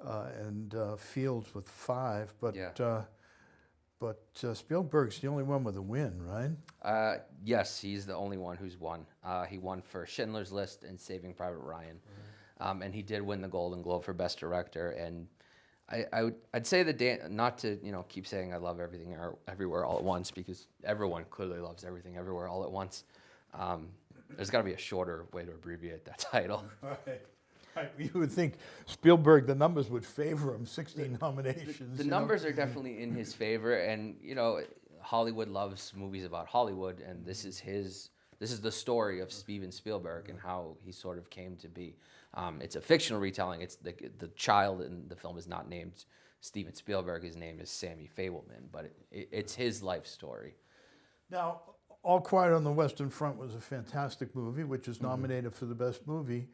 A: and Fields with 5. But Spielberg's the only one with a win, right?
B: Yes, he's the only one who's won. He won for Schindler's List and Saving Private Ryan. And he did win the Golden Globe for Best Director. And I'd say not to keep saying I love Everything Everywhere All at Once, because everyone clearly loves Everything Everywhere All at Once. There's got to be a shorter way to abbreviate that title.
A: Right. You would think Spielberg, the numbers would favor him. 16 nominations.
B: The numbers are definitely in his favor, and Hollywood loves movies about Hollywood, and this is the story of Steven Spielberg and how he sort of came to be. It's a fictional retelling. It's the child in the film is not named Steven Spielberg. His name is Sammy Fabelman, but it's his life story.
A: Now, All Quiet on the Western Front was a fantastic movie, which is nominated for the best movie.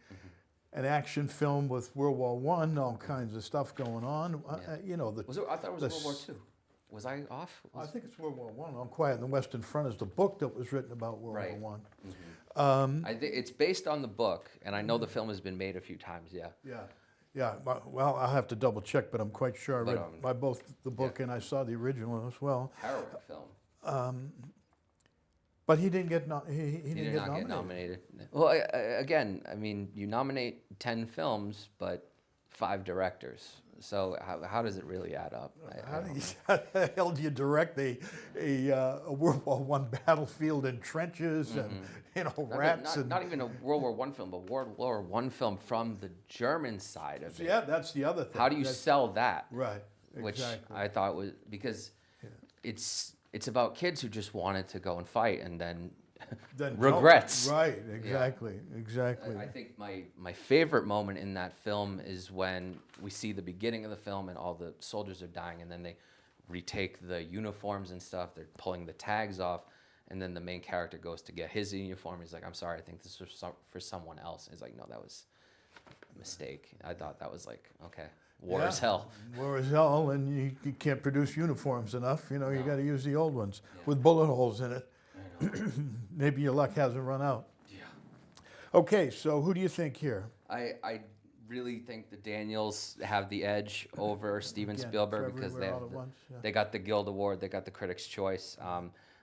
A: An action film with World War I, all kinds of stuff going on.
B: I thought it was World War II. Was I off?
A: I think it's World War I. All Quiet on the Western Front is the book that was written about World War I.
B: I think it's based on the book, and I know the film has been made a few times.
A: Yeah. Well, I'll have to double check, but I'm quite sure I read by both the book and I saw the original as well.
B: Harrowing film.
A: But he didn't get he
B: did not get nominated. Well, again, I mean, you nominate 10 films, but 5 directors. So how does it really add up?
A: How the hell do you direct a World War I battlefield and trenches and rats?
B: Not even a World War I film, but World War I film from the German side of it.
A: Yeah, that's the other thing.
B: How do you sell that?
A: Right,
B: Which I thought was, because it's about kids who just wanted to go and fight and then regrets.
A: Right, exactly.
B: I think my favorite moment in that film is when we see the beginning of the film and all the soldiers are dying, and then they retake the uniforms and stuff. They're pulling the tags off, and then the main character goes to get his uniform. He's like, "I'm sorry, I think this was for someone else." And he's like, "No, that was a mistake." I thought that was like, okay, war is hell.
A: War is hell, and you can't produce uniforms enough. You got to use the old ones with bullet holes in it. Maybe your luck hasn't run out.
B: Yeah.
A: Okay, so who do you think here?
B: I really think the Daniels have the edge over Steven
A: Again,
B: Spielberg
A: for
B: because
A: Everywhere All at Once, yeah.
B: they got the Guild Award, they got the Critics' Choice.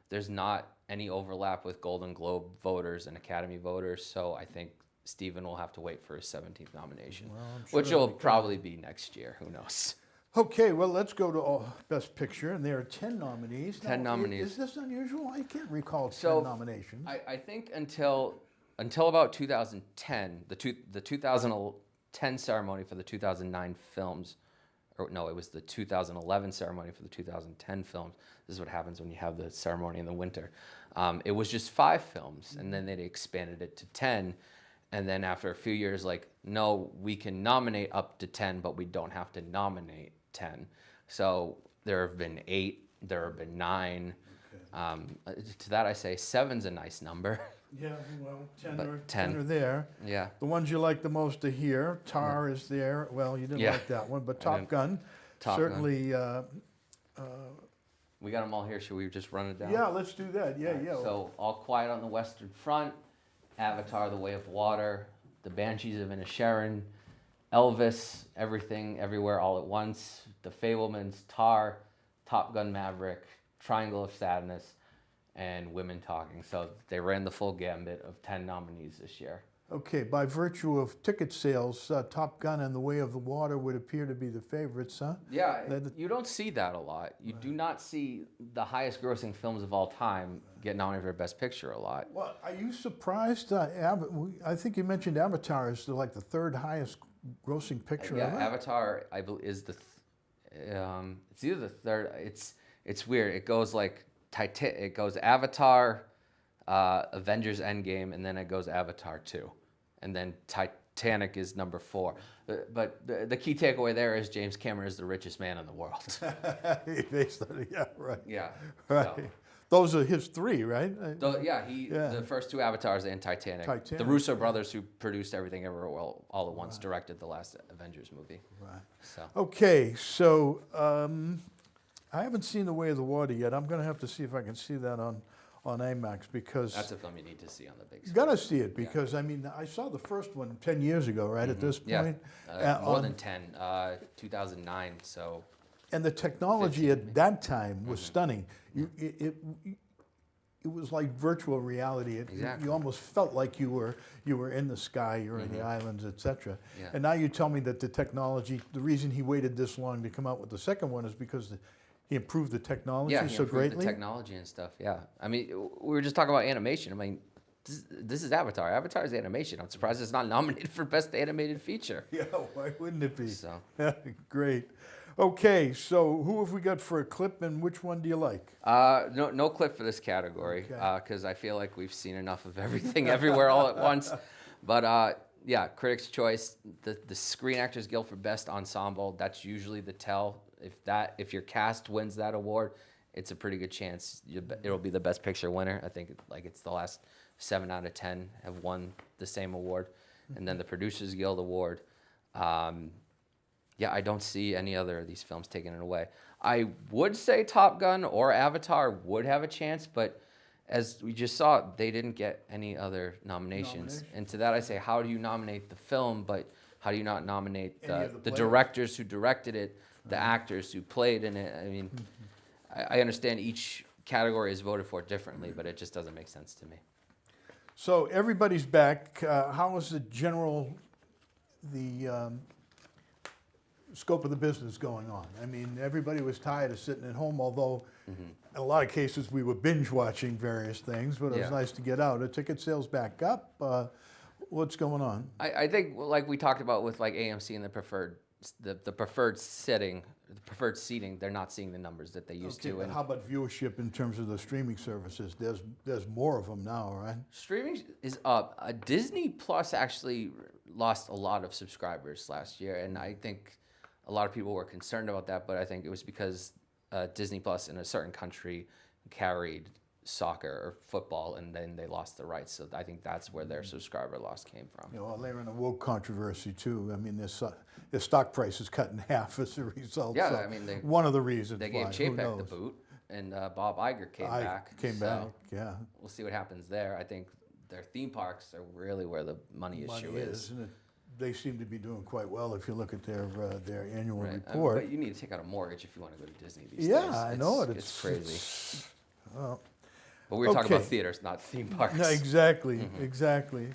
B: There's not any overlap with Golden Globe voters and Academy voters, so I think Steven will have to wait for his 17th nomination,
A: Well, I'm sure
B: which will
A: it'll be
B: probably be next year. Who knows?
A: Okay, well, let's go to Best Picture, and there are 10 nominees.
B: 10 nominees.
A: Is this unusual? I can't recall 10
B: So
A: nominations.
B: I think until about 2010, the 2010 ceremony for the 2009 films, or no, it was the 2011 ceremony for the 2010 films. This is what happens when you have the ceremony in the winter. It was just 5 films, and then they expanded it to 10. And then after a few years, like, no, we can nominate up to 10, but we don't have to nominate 10. So there have been 8, there have been 9. To that I say 7's a nice number.
A: Yeah, well, 10
B: But
A: are,
B: 10.
A: 10 are there.
B: Yeah.
A: The ones you like the most are here. Tar is there. Well, you didn't
B: Yeah.
A: like that one, but
B: I
A: Top
B: didn't.
A: Gun,
B: Top Gun.
A: certainly.
B: We got them all here. Should we just run it down?
A: Yeah, let's do that. Yeah, yeah.
B: So, All Quiet on the Western Front, Avatar: The Way of Water, The Banshees of Inisherin, Elvis, Everything, Everywhere, All at Once, The Fabelmans, Tar, Top Gun: Maverick, Triangle of Sadness, and Women Talking. So they ran the full gambit of 10 nominees this year.
A: Okay, by virtue of ticket sales, Top Gun and The Way of the Water would appear to be the favorites, huh?
B: Yeah, you don't see that a lot. You do not see the highest grossing films of all time get nominated for Best Picture a lot.
A: Well, are you surprised? I think you mentioned Avatar is like the 3rd highest grossing picture
B: Yeah,
A: ever.
B: Avatar, I believe, is the it's either the 3rd. It's weird. It goes like it goes Avatar, Avengers Endgame, and then it goes Avatar 2, and then Titanic is number 4. But the key takeaway there is James Cameron is the richest man in the world.
A: Based on, yeah, right.
B: Yeah.
A: Right.
B: So.
A: Those are his 3, right?
B: The first 2 Avatars and Titanic. The Russo brothers, who produced Everything Everywhere All at Once, directed the last Avengers movie.
A: Right.
B: So.
A: Okay, so I haven't seen The Way of the Water yet. I'm going to have to see if I can see that on IMAX, because
B: That's a film you need to see on the big
A: you
B: screen.
A: got to see it, because I mean, I saw the first one 10 years ago, right? At this point,
B: More than 10, 2009. So.
A: and the technology
B: 15,
A: at that time was stunning. It was like virtual reality.
B: Exactly.
A: You almost felt like you were in the sky, you were in the islands, etc.
B: Yeah.
A: And now you tell me that the technology, the reason he waited this long to come out with the second one is because he improved the technology
B: Yeah, he
A: so
B: improved
A: greatly.
B: the technology and stuff. Yeah, I mean, we were just talking about animation. I mean, this is Avatar. Avatar is animation. I'm surprised it's not nominated for Best Animated Feature.
A: Yeah, why wouldn't it be?
B: So.
A: Great. Okay, so who have we got for a clip, and which one do you like?
B: No clip for this category, because I feel like we've seen enough of Everything Everywhere All at Once. But yeah, Critics' Choice, the Screen Actors Guild for Best Ensemble. That's usually the tell. If your cast wins that award, it's a pretty good chance it'll be the Best Picture winner. I think it's the last 7 out of 10 have won the same award, and then the Producers Guild Award. Yeah, I don't see any other of these films taking it away. I would say Top Gun or Avatar would have a chance, but as we just saw, they didn't get any other nominations. And to that I say, how do you nominate the film, but how do you not nominate the directors who directed it, the actors who played in it? I mean, I understand each category is voted for differently, but it just doesn't make sense to me.
A: So everybody's back. How is the scope of the business going on? I mean, everybody was tired of sitting at home, although in a lot of cases we were binge watching various things, but it was nice to get out. Are ticket sales back up? What's going on?
B: I think, like we talked about with like AMC and the preferred seating, they're not seeing the numbers that they used to.
A: And how about viewership in terms of the streaming services? There's more of them now, right?
B: Streaming is up. Disney Plus actually lost a lot of subscribers last year, and I think a lot of people were concerned about that, but I think it was because Disney Plus in a certain country carried soccer or football, and then they lost the rights. So I think that's where their subscriber loss came from.
A: You know, well, they're in a woke controversy too. I mean, their stock price is cut in half as a result.
B: Yeah,
A: so
B: I mean,
A: one of the reasons
B: they gave Chapek the boot, and Bob Iger came back.
A: Yeah.
B: We'll see what happens there. I think their theme parks are really where the money issue is.
A: And they seem to be doing quite well if you look at their annual report.
B: But you need to take out a mortgage if you want to go to Disney these days.
A: Yeah, I know it.
B: It's crazy.
A: Well,
B: but we were talking
A: okay.
B: about theaters, not theme parks.
A: No, exactly, exactly.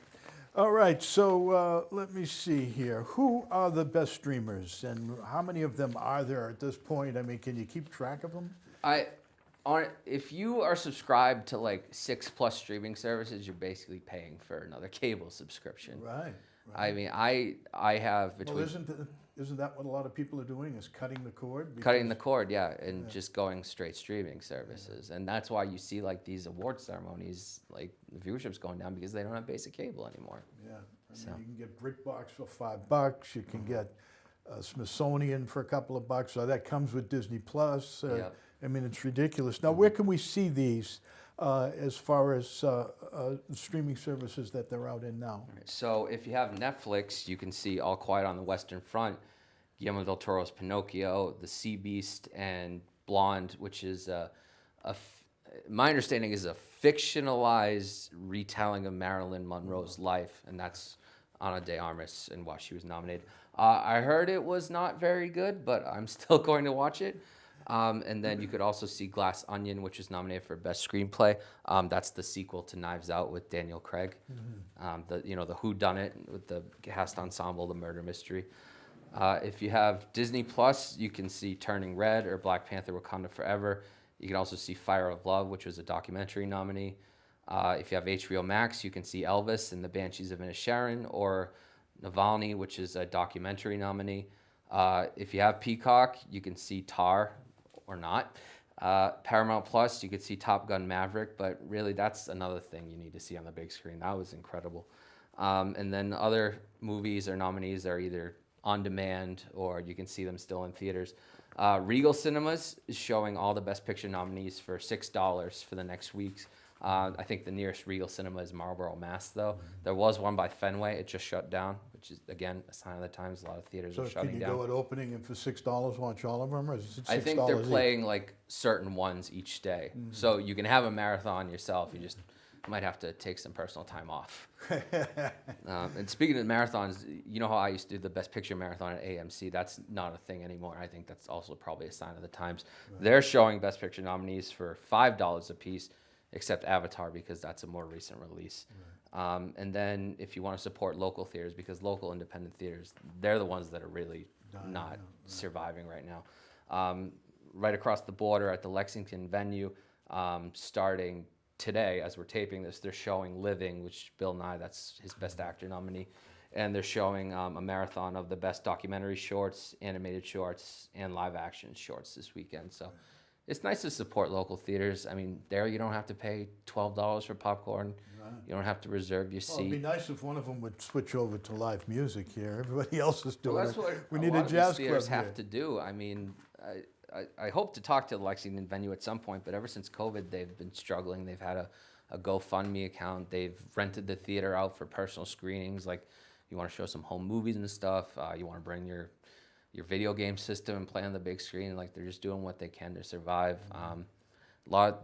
A: All right, so let me see here. Who are the best streamers, and how many of them are there at this point? I mean, can you keep track of them?
B: If you are subscribed to like 6+ streaming services, you're basically paying for another cable subscription.
A: Right.
B: I mean, I have between.
A: Well, isn't that what a lot of people are doing? Is cutting the cord?
B: Cutting the cord, yeah, and just going straight streaming services, and that's why you see like these award ceremonies, like the viewership's going down because they don't have basic cable anymore.
A: Yeah, I mean, you can get BritBox for $5. You can get Smithsonian for a couple of bucks. So that comes with Disney Plus. I mean, it's ridiculous. Now, where can we see these as far as streaming services that they're out in now?
B: So if you have Netflix, you can see All Quiet on the Western Front, Guillermo del Toro's Pinocchio, The Sea Beast, and Blonde, which is my understanding is a fictionalized retelling of Marilyn Monroe's life, and that's Ana de Armas and why she was nominated. I heard it was not very good, but I'm still going to watch it. And then you could also see Glass Onion, which is nominated for Best Screenplay. That's the sequel to Knives Out with Daniel Craig. The whodunit with the cast ensemble, the murder mystery. If you have Disney Plus, you can see Turning Red or Black Panther: Wakanda Forever. You can also see Fire of Love, which was a documentary nominee. If you have HBO Max, you can see Elvis and the Banshees of Inisherin, or Navalny, which is a documentary nominee. If you have Peacock, you can see Tar or not. Paramount Plus, you could see Top Gun Maverick, but really that's another thing you need to see on the big screen. That was incredible. And then other movies or nominees are either on demand or you can see them still in theaters. Regal Cinemas is showing all the Best Picture nominees for $6 for the next weeks. I think the nearest Regal Cinema is Marlborough, Mass, though. There was one by Fenway. It just shut down, which is, again, a sign of the times. A lot of theaters are shutting down.
A: So can you go at opening and for $6 watch all of them, or is it $6
B: I think they're
A: each?
B: playing like certain ones each day. So you can have a marathon yourself. You just might have to take some personal time off. And speaking of marathons, you know how I used to do the Best Picture marathon at AMC? That's not a thing anymore. I think that's also probably a sign of the times. Right. They're showing Best Picture nominees for $5 a piece, except Avatar, because that's a more recent release. Right. And then if you want to support local theaters, because local independent theaters, they're the ones that are really not surviving right now. Right across the border at the Lexington venue, starting today, as we're taping this, they're showing Living, which Bill Nye, that's his Best Actor nominee. And they're showing a marathon of the best documentary shorts, animated shorts, and live action shorts this weekend. So it's nice to support local theaters. I mean, there you don't have to pay $12 for popcorn. Right. You don't have to reserve your seat.
A: Well, it'd be nice if one of them would switch over to live music here. Everybody else is doing
B: that's
A: it.
B: What
A: we need a jazz club
B: theaters
A: here.
B: have to do. I mean, I hope to talk to the Lexington venue at some point, but ever since COVID, they've been struggling. They've had a GoFundMe account. They've rented the theater out for personal screenings. Like, you want to show some home movies and stuff. You want to bring your video game system and play on the big screen. Like, they're just doing what they can to survive.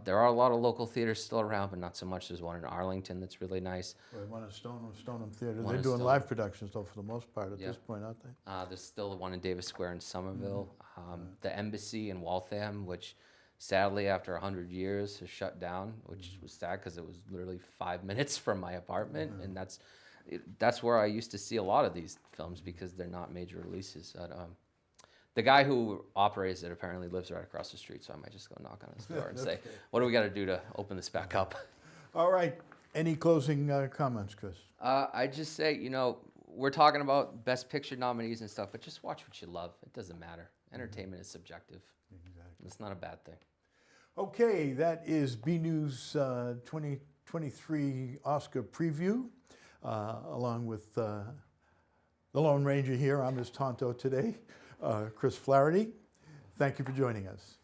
B: There are a lot of local theaters still around, but not so much. There's one in Arlington that's really nice.
A: Well, one at Stoneham Theater. They're doing live productions, though, for the most part at this point, aren't they?
B: There's still the one in Davis Square in Somerville. The Embassy in Waltham, which sadly after 100 years has shut down, which was sad because it was literally 5 minutes from my apartment. And that's where I used to see a lot of these films because they're not major releases. The guy who operates it apparently lives right across the street, so I might just go knock on his door and say, what do we got to do to open this back up?
A: All right. Any closing comments, Chris?
B: I just say, we're talking about Best Picture nominees and stuff, but just watch what you love. It doesn't matter. Entertainment is subjective. Exactly. It's not a bad thing.
A: Okay, that is BNEWS 2023 Oscar preview, along with the Lone Ranger here. I'm Ms. Tonto today, Chris Flaherty. Thank you for joining us.